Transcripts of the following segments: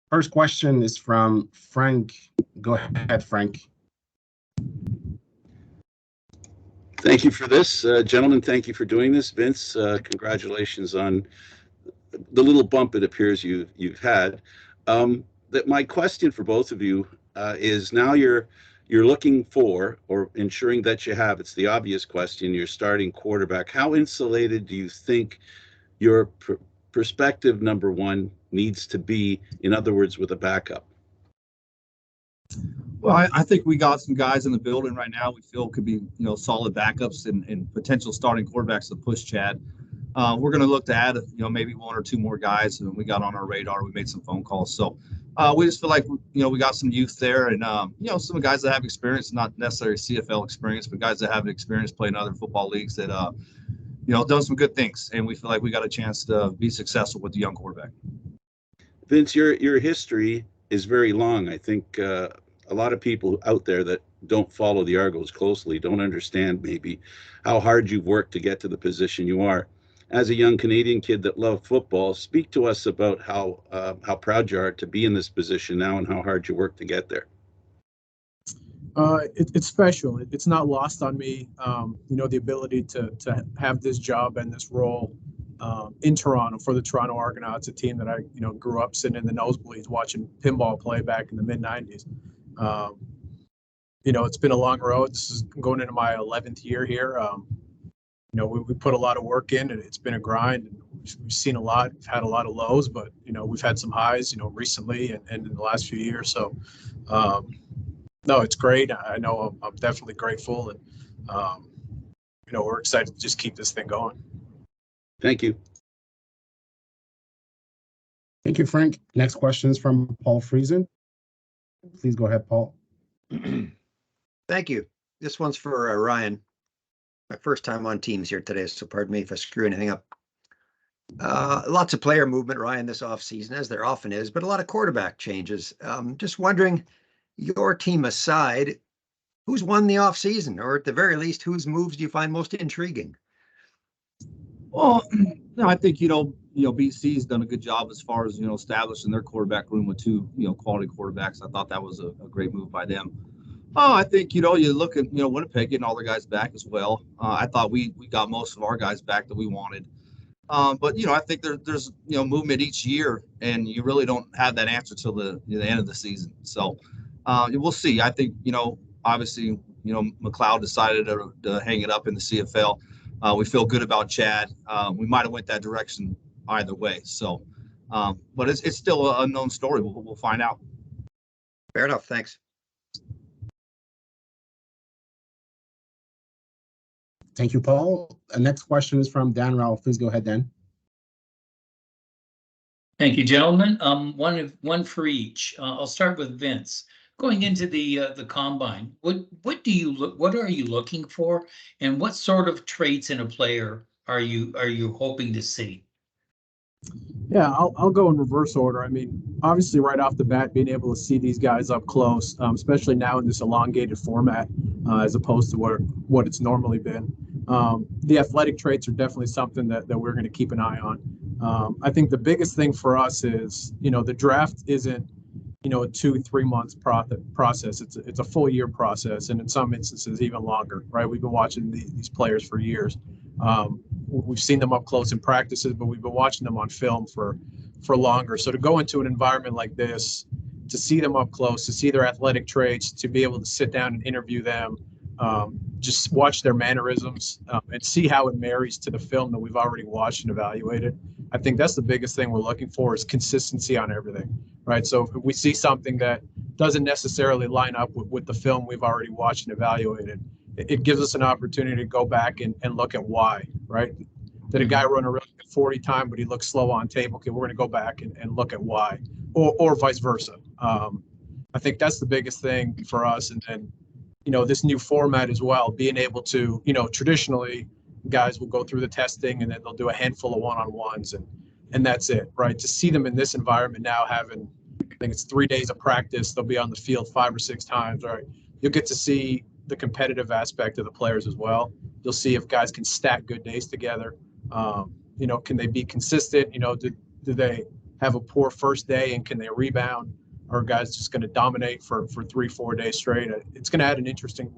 First question is from Frank. Go ahead, Frank. Thank you for this, gentlemen. Thank you for doing this, Vince. Congratulations on the little bump it appears you've had. My question for both of you is now you're looking for or ensuring that you have. It's the obvious question. Your starting quarterback. How insulated do you think your perspective number one needs to be? In other words, with a backup. Well, I think we got some guys in the building right now we feel could be, solid backups and potential starting quarterbacks to push Chad. We're going to look to add, maybe one or two more guys and we got on our radar. We made some phone calls. So we just feel like, we got some youth there and, some guys that have experience, not necessarily CFL experience, but guys that have experience playing other football leagues that, done some good things. And we feel like we got a chance to be successful with the young quarterback. Vince, your history is very long. I think a lot of people out there that don't follow the Argos closely don't understand maybe how hard you've worked to get to the position you are. As a young Canadian kid that loved football, speak to us about how proud you are to be in this position now and how hard you worked to get there. It's special. It's not lost on me. The ability to have this job and this role in Toronto for the Toronto Argonauts, a team that I grew up sitting in the nosebleeds watching pinball play back in the mid '90s. It's been a long road. This is going into my 11th year here. We put a lot of work in, and it's been a grind. And we've seen a lot. We've had a lot of lows, but we've had some highs. Recently and in the last few years. So, no, it's great. I know I'm definitely grateful, and we're excited to just keep this thing going. Thank you. Thank you, Frank. Next question is from Paul Friesen. Please go ahead, Paul. Thank you. This one's for Ryan. My first time on Teams here today, so pardon me if I screw anything up. Lots of player movement, Ryan, this offseason, as there often is, but a lot of quarterback changes. Just wondering, your team aside, who's won the offseason, or at the very least, whose moves do you find most intriguing? Well, I think, BC's done a good job as far as, establishing their quarterback room with two, quality quarterbacks. I thought that was a great move by them. I think, you look at, Winnipeg getting all their guys back as well. I thought we got most of our guys back that we wanted. But, I think there's movement each year, and you really don't have that answer till the end of the season. So we'll see. I think, obviously, McLeod decided to hang it up in the CFL. We feel good about Chad. We might have went that direction either way. So, but it's still an unknown story. We'll find out. Fair enough. Thanks. Thank you, Paul. The next question is from Dan Rowell. Please go ahead, Dan. Thank you, gentlemen. One for each. I'll start with Vince. Going into the combine, what are you looking for, and what sort of traits in a player are you hoping to see? Yeah, I'll go in reverse order. I mean, obviously, right off the bat, being able to see these guys up close, especially now in this elongated format, as opposed to what it's normally been. The athletic traits are definitely something that we're going to keep an eye on. I think the biggest thing for us is, the draft isn't, a 2-3 months process. It's a full year process, and in some instances even longer, right? We've been watching these players for years. We've seen them up close in practices, but we've been watching them on film for longer. So to go into an environment like this, to see them up close, to see their athletic traits, to be able to sit down and interview them, just watch their mannerisms, and see how it marries to the film that we've already watched and evaluated. I think that's the biggest thing we're looking for, is consistency on everything, right? So if we see something that doesn't necessarily line up with the film we've already watched and evaluated, it gives us an opportunity to go back and look at why, right? Did a guy run a really good 40 time, but he looks slow on tape? Okay, we're going to go back and look at why, or vice versa. I think that's the biggest thing for us. And then, this new format as well, being able to, traditionally guys will go through the testing and then they'll do a handful of one-on-ones and that's it, right? To see them in this environment now, having, I think it's 3 days of practice, they'll be on the field 5 or 6 times, right? You'll get to see the competitive aspect of the players as well. You'll see if guys can stack good days together. Can they be consistent? Do have a poor first day and can they rebound? Or are guys just going to dominate for 3-4 days straight? It's going to add an interesting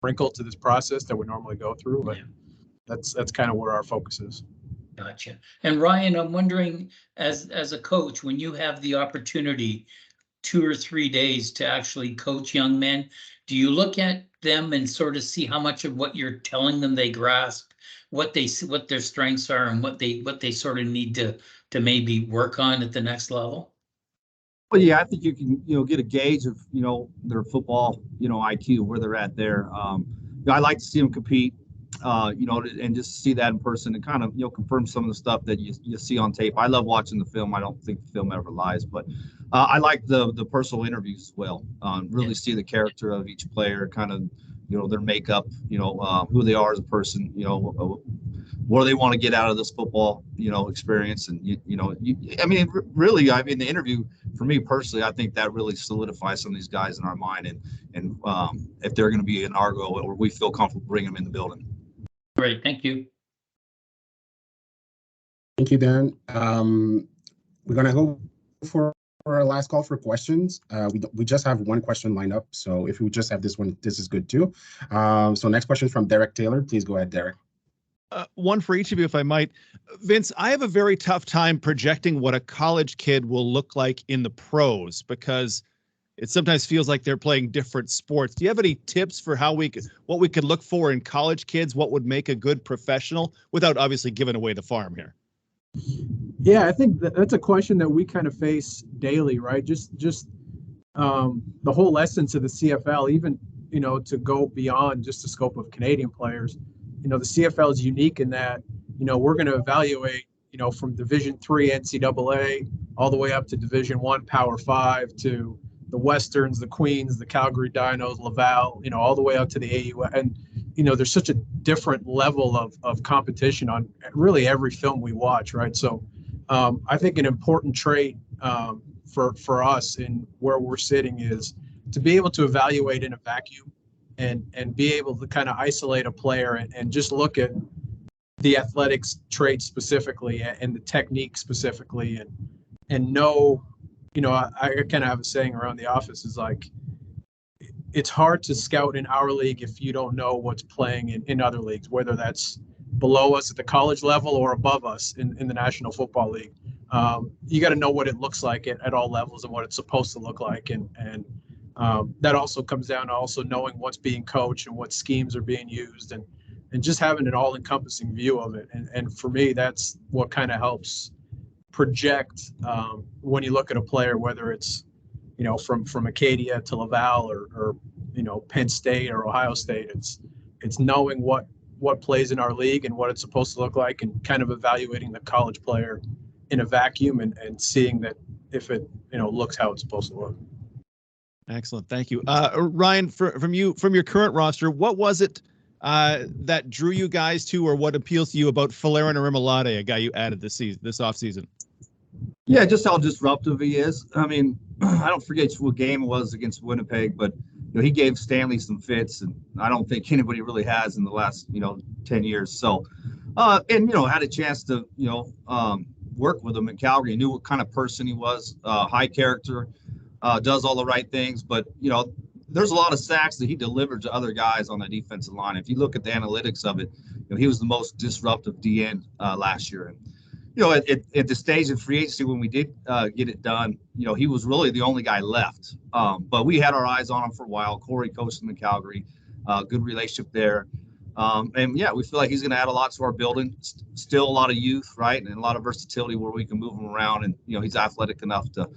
wrinkle to this process that we normally go through, but Yeah. that's kind of where our focus is. Gotcha. And Ryan, I'm wondering, as a coach, when you have the opportunity 2 or 3 days to actually coach young men, do you look at them and sort of see how much of what you're telling them they grasp, what their strengths are, and what they sort of need to maybe work on at the next level? Well, yeah, I think you can, get a gauge of, their football, IQ, where they're at there. I like to see them compete, and just see that in person and kind of, confirm some of the stuff that you see on tape. I love watching the film. I don't think the film ever lies, but I like the personal interviews as well. Really see the character of each player, kind of, their makeup, who they are as a person, what do they want to get out of this football, experience. And, really, the interview for me personally, I think that really solidifies some of these guys in our mind and if they're going to be in Argo or we feel comfortable bringing them in the building. Great. Thank you. Thank you, Dan. We're going to go for our last call for questions. We just have one question lined up. So if we just have this one, this is good too. So next question is from Derek Taylor. Please go ahead, Derek. One for each of you, if I might. Vince, I have a very tough time projecting what a college kid will look like in the pros because it sometimes feels like they're playing different sports. Do you have any tips for what we could look for in college kids? What would make a good professional without obviously giving away the farm here? Yeah, I think that's a question that we kind of face daily, right? Just the whole essence of the CFL, even, to go beyond just the scope of Canadian players. The CFL is unique in that, we're going to evaluate, from Division III NCAA all the way up to Division I Power 5 to the Westerns, the Queens, the Calgary Dinos, Laval, all the way up to the AU. And, there's such a different level of competition on really every film we watch, right? So I think an important trait for us in where we're sitting is to be able to evaluate in a vacuum and be able to kind of isolate a player and just look at the athletics traits specifically and the technique specifically and know, I kind of have a saying around the office is like, it's hard to scout in our league if you don't know what's playing in other leagues, whether that's below us at the college level or above us in the National Football League. You got to know what it looks like at all levels and what it's supposed to look like. And that also comes down to also knowing what's being coached and what schemes are being used and just having an all-encompassing view of it. And for me, that's what kind of helps project when you look at a player, whether it's, from Acadia to Laval or Penn State or Ohio State. It's knowing what plays in our league and what it's supposed to look like and kind of evaluating the college player in a vacuum and seeing that if it, looks how it's supposed to look. Excellent. Thank you. Ryan, from your current roster, what was it that drew you guys to or what appeals to you about Folarin Orimolade, a guy you added this offseason? Yeah, just how disruptive he is. I don't forget what game it was against Winnipeg, but he gave Stanley some fits, and I don't think anybody really has in the last 10 years. So, and had a chance to work with him in Calgary. Knew what kind of person he was. High character, does all the right things, but there's a lot of sacks that he delivered to other guys on the defensive line. If you look at the analytics of it, he was the most disruptive DN last year. And at the stage of free agency when we did get it done, he was really the only guy left. But we had our eyes on him for a while. Corey coached him in Calgary, good relationship there. And yeah, we feel like he's going to add a lot to our building. Still a lot of youth, right, and a lot of versatility where we can move him around. And he's athletic enough to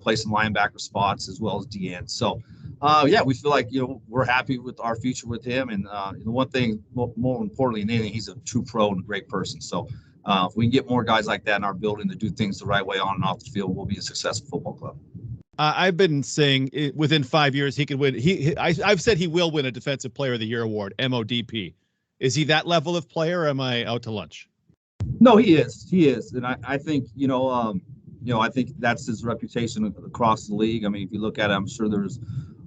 play some linebacker spots as well as DN. So yeah, we feel like we're happy with our future with him. And the one thing more importantly than anything, he's a true pro and a great person. So. If we can get more guys like that in our building to do things the right way on and off the field, we'll be a successful football club. I've been saying within 5 years he could win. I've said he will win a Defensive Player of the Year award, MODP. Is he that level of player? Or am I out to lunch? No, he is, and I think I think that's his reputation across the league. If you look at it, I'm sure there's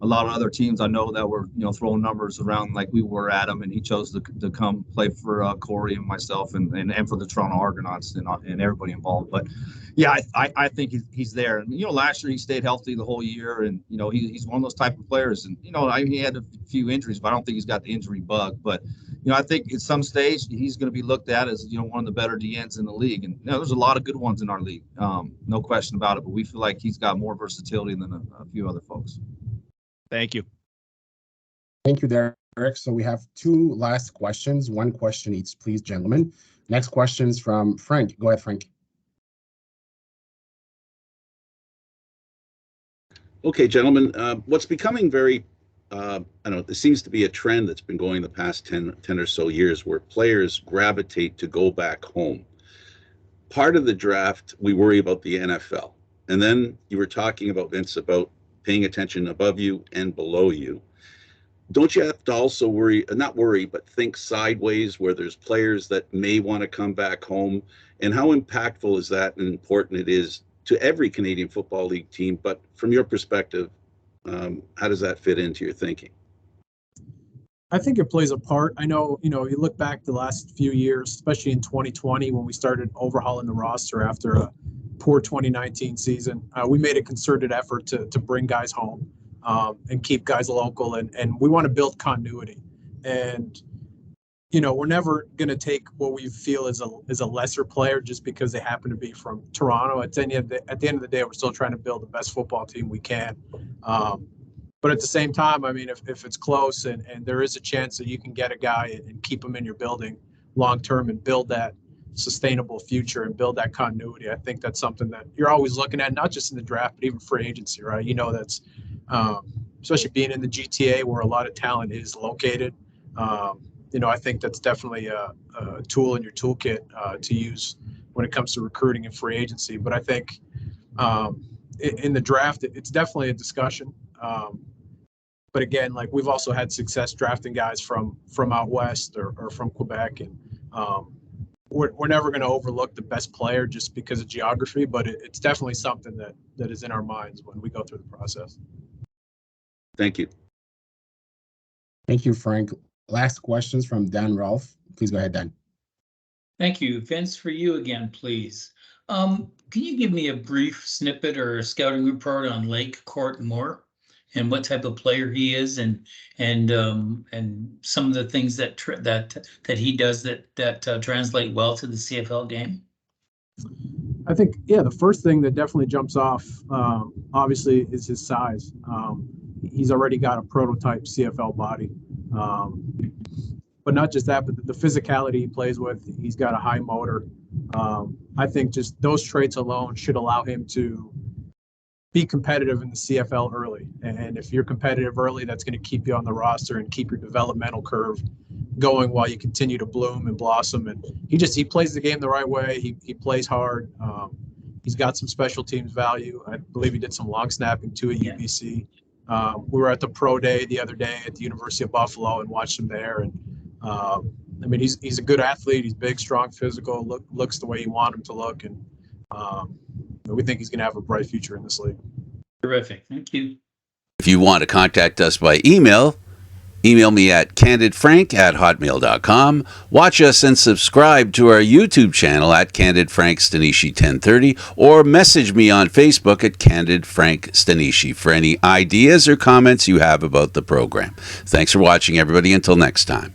a lot of other teams I know that were, throwing numbers around like we were at him, and he chose to come play for Corey and myself and for the Toronto Argonauts and everybody involved. But yeah, I think he's there. And, last year he stayed healthy the whole year, and, he's one of those type of players. And, he had a few injuries, but I don't think he's got the injury bug. But, I think at some stage he's going to be looked at as, one of the better DNs in the league. And, there's a lot of good ones in our league. No question about it. But we feel like he's got more versatility than a few other folks. Thank you. Thank you, Derek. So we have two last questions, one question each, please, gentlemen. Next question is from Frank. Go ahead, Frank. Okay, gentlemen, what's becoming very, I don't know, there seems to be a trend that's been going the past 10 or so years where players gravitate to go back home. Part of the draft, we worry about the NFL. And then you were talking about, Vince, about paying attention above you and below you. Don't you have to also not worry, but think sideways where there's players that may want to come back home? And how impactful is that and important it is to every Canadian Football League team? But from your perspective, how does that fit into your thinking? I think it plays a part. I know, you look back the last few years, especially in 2020, when we started overhauling the roster after a poor 2019 season, we made a concerted effort to bring guys home and keep guys local. And we want to build continuity. And, we're never going to take what we feel is a lesser player just because they happen to be from Toronto. At the end of the day, we're still trying to build the best football team we can. But at the same time, I mean, if it's close and there is a chance that you can get a guy and keep him in your building long term and build that sustainable future and build that continuity, I think that's something that you're always looking at, not just in the draft, but even free agency, right? That's especially being in the GTA where a lot of talent is located. I think that's definitely a tool in your toolkit to use when it comes to recruiting and free agency. But I think in the draft, it's definitely a discussion. But again, like we've also had success drafting guys from out west or from Quebec, and we're never going to overlook the best player just because of geography. But it's definitely something that is in our minds when we go through the process. Thank you. Thank you, Frank. Last questions from Dan Rolfe. Please go ahead, Dan. Thank you. Vince, for you again, please. Can you give me a brief snippet or a scouting report on Lake Court Moore and what type of player he is, and some of the things that he does that translate well to the CFL game? I think, the first thing that definitely jumps off, obviously, is his size. He's already got a prototype CFL body. But not just that, but the physicality he plays with. He's got a high motor. I think just those traits alone should allow him to be competitive in the CFL early. And if you're competitive early, that's going to keep you on the roster and keep your developmental curve going while you continue to bloom and blossom. And he plays the game the right way. He plays hard. He's got some special teams value. I believe he did some long snapping too at UBC. We were at the pro day the other day at the University of Buffalo and watched him there. And he's a good athlete. He's big, strong, physical, looks the way you want him to look. And we think he's going to have a bright future in this league. Terrific. Thank you. If you want to contact us by email me at candidfrank@hotmail.com. Watch us and subscribe to our YouTube channel at Candid Frank Stanishi 1030, or message me on Facebook at Candid Frank Stanishi for any ideas or comments you have about the program. Thanks for watching, everybody. Until next time.